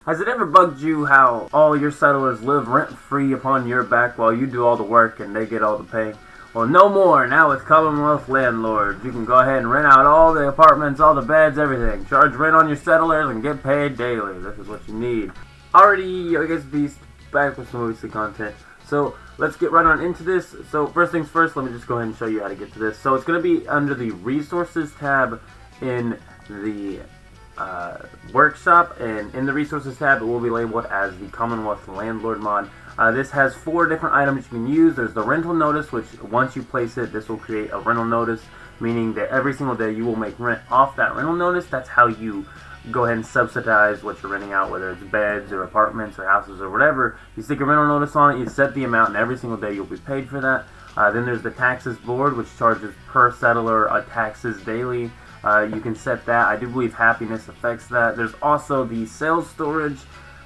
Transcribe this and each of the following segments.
Has it ever bugged you how all your settlers live rent-free upon your back while you do all the work and they get all the pay? Well, no more. Now with CommonWealth Landlord, you can go ahead and rent out all the apartments, all the beds, everything. Charge rent on your settlers and get paid daily. This is what you need. Already, I guess, be back with some weekly content. So let's get right on into this. So first things first, let me just go ahead and show you how to get to this. So it's going to be under the Resources tab in the workshop, and in the Resources tab it will be labeled as the CommonWealth Landlord mod. This has 4 different items you can use. There's the rental notice, which once you place it, this will create a rental notice, meaning that every single day you will make rent off that rental notice. That's how you go ahead and subsidize what you're renting out, whether it's beds or apartments or houses or whatever. You stick a rental notice on it, you set the amount, and every single day you'll be paid for that. Then there's the taxes board, which charges per settler taxes daily. You can set that. I do believe happiness affects that. There's also the sales storage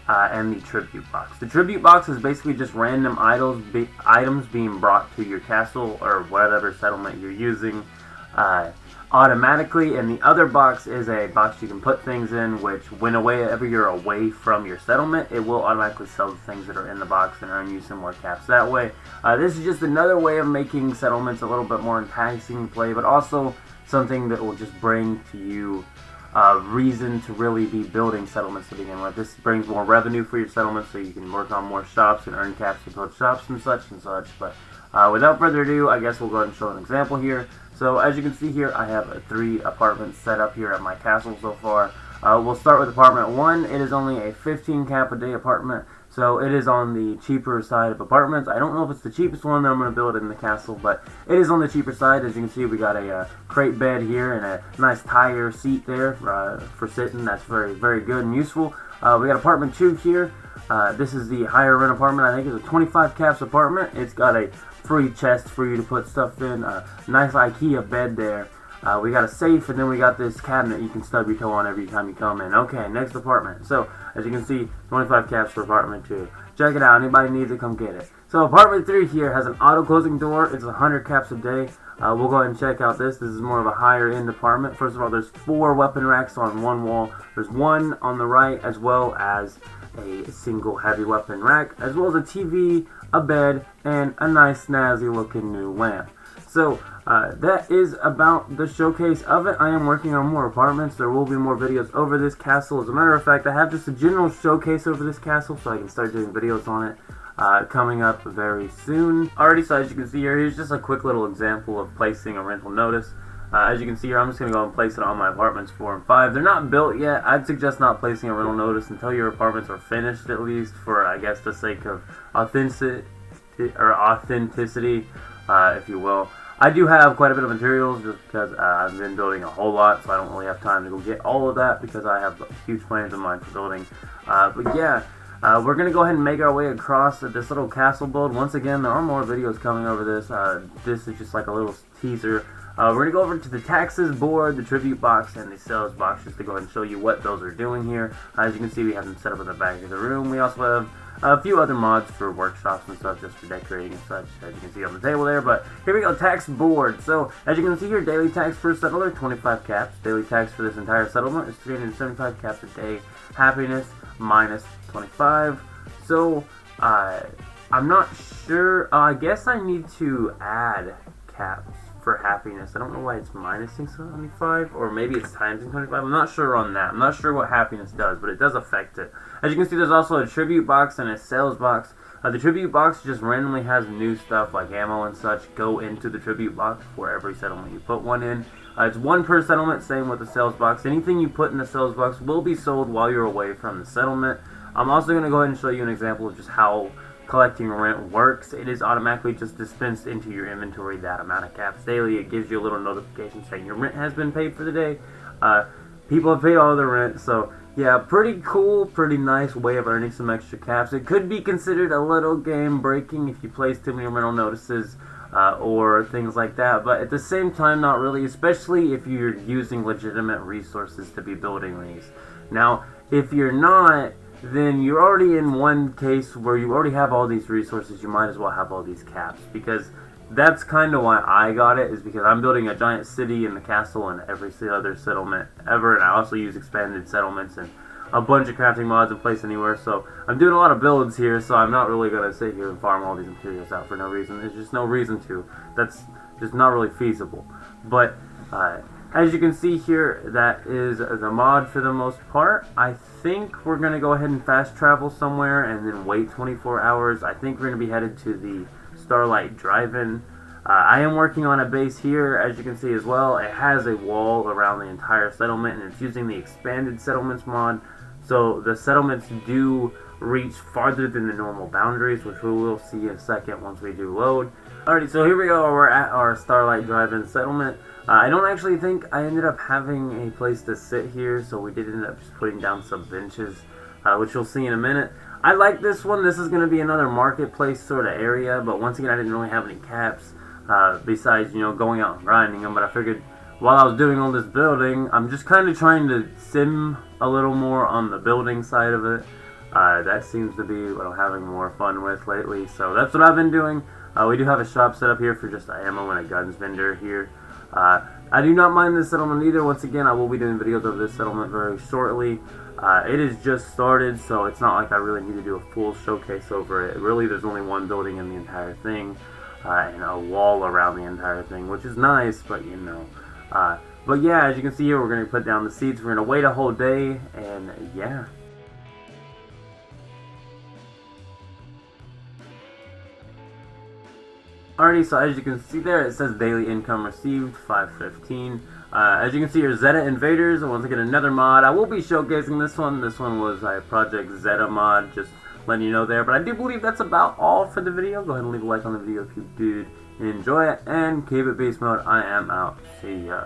and the tribute box. The tribute box is basically just random items being brought to your castle or whatever settlement you're using automatically, and the other box is a box you can put things in, which whenever you're away from your settlement, it will automatically sell the things that are in the box and earn you some more caps that way. This is just another way of making settlements a little bit more enticing to play, but also something that will just bring to you reason to really be building settlements to begin with. This brings more revenue for your settlement, so you can work on more shops and earn caps to build shops and such. But without further ado, I guess we'll go ahead and show an example here. So as you can see here, I have 3 apartments set up here at my castle so far. We'll start with apartment 1. It is only a 15 cap a day apartment, so it is on the cheaper side of apartments. I don't know if it's the cheapest one that I'm going to build in the castle, but it is on the cheaper side. As you can see, we got a crate bed here and a nice tire seat there for sitting. That's very, very good and useful. We got apartment 2 here. This is the higher rent apartment. I think it's a 25 caps apartment. It's got a free chest for you to put stuff in. Nice IKEA bed there. We got a safe, and then we got this cabinet you can stub your toe on every time you come in. Okay, next apartment. So, as you can see, 25 caps for apartment 2. Check it out. Anybody needs it, come get it. So, apartment 3 here has an auto-closing door. It's 100 caps a day. We'll go ahead and check out this. This is more of a higher-end apartment. First of all, there's 4 weapon racks on one wall. There's one on the right, as well as a single heavy weapon rack, as well as a TV, a bed, and a nice snazzy-looking new lamp. So, that is about the showcase of it. I am working on more apartments. There will be more videos over this castle. As a matter of fact, I have just a general showcase over this castle, so I can start doing videos on it coming up very soon. Alrighty, so as you can see here, here's just a quick little example of placing a rental notice. As you can see here, I'm just going to go and place it on my apartments 4 and 5. They're not built yet. I'd suggest not placing a rental notice until your apartments are finished, at least, for, I guess, the sake of authenticity, if you will. I do have quite a bit of materials just because I've been building a whole lot, so I don't really have time to go get all of that because I have huge plans in mind for building. But yeah, we're going to go ahead and make our way across this little castle build. Once again, there are more videos coming over this. This is just like a little teaser. We're going to go over to the taxes board, the tribute box, and the sales box just to go ahead and show you what those are doing here. As you can see, we have them set up in the back of the room. We also have a few other mods for workshops and stuff, just for decorating and such, as you can see on the table there. But here we go, tax board. So, as you can see here, daily tax per settler, 25 caps. Daily tax for this entire settlement is 375 caps a day. Happiness, minus 25. So, I'm not sure. I guess I need to add caps for happiness. I don't know why it's minus 675, or maybe it's times 25. I'm not sure on that. I'm not sure what happiness does, but it does affect it. As you can see, there's also a tribute box and a sales box. The tribute box just randomly has new stuff like ammo and such go into the tribute box for every settlement you put one in. It's 1 per settlement, same with the sales box. Anything you put in the sales box will be sold while you're away from the settlement. I'm also going to go ahead and show you an example of just how collecting rent works. It is automatically just dispensed into your inventory that amount of caps daily. It gives you a little notification saying your rent has been paid for the day. People have paid all their rent, so yeah, pretty cool, pretty nice way of earning some extra caps. It could be considered a little game breaking if you place too many rental notices or things like that, but at the same time, not really, especially if you're using legitimate resources to be building these. Now, if you're not, then you're already in one case where you already have all these resources. You might as well have all these caps, because that's kind of why I got it, is because I'm building a giant city in the castle and every other settlement ever, and I also use expanded settlements, and a bunch of crafting mods in place anywhere. So I'm doing a lot of builds here, so I'm not really going to sit here and farm all these materials out for no reason. There's just no reason to. That's just not really feasible. But as you can see here, that is the mod for the most part. I think we're going to go ahead and fast travel somewhere and then wait 24 hours. I think we're going to be headed to the Starlight Drive-In. I am working on a base here, as you can see as well. It has a wall around the entire settlement, and it's using the Expanded Settlements mod. So the settlements do reach farther than the normal boundaries, which we will see in a second once we do load. Alrighty, so here we go. We're at our Starlight Drive-In settlement. I don't actually think I ended up having a place to sit here, so we did end up just putting down some benches, which you'll see in a minute. I like this one. This is going to be another marketplace sort of area, but once again, I didn't really have any caps besides, you know, going out and grinding them. But I figured while I was doing all this building, I'm just kind of trying to sim a little more on the building side of it. That seems to be what I'm having more fun with lately, so that's what I've been doing. We do have a shop set up here for just ammo and a guns vendor here. I do not mind this settlement either. Once again, I will be doing videos of this settlement very shortly. It is just started, so it's not like I really need to do a full showcase over it. Really, there's only one building in the entire thing, and a wall around the entire thing, which is nice, but you know. But yeah, as you can see here, we're going to put down the seats. We're going to wait a whole day, and yeah. Alrighty, so as you can see there, it says daily income received, 515. As you can see here, Zeta Invaders, and once again another mod. I will be showcasing this one. This one was a Project Zeta mod, just letting you know there. But I do believe that's about all for the video. Go ahead and leave a like on the video if you did enjoy it, and keep it beast mode. I am out. See ya.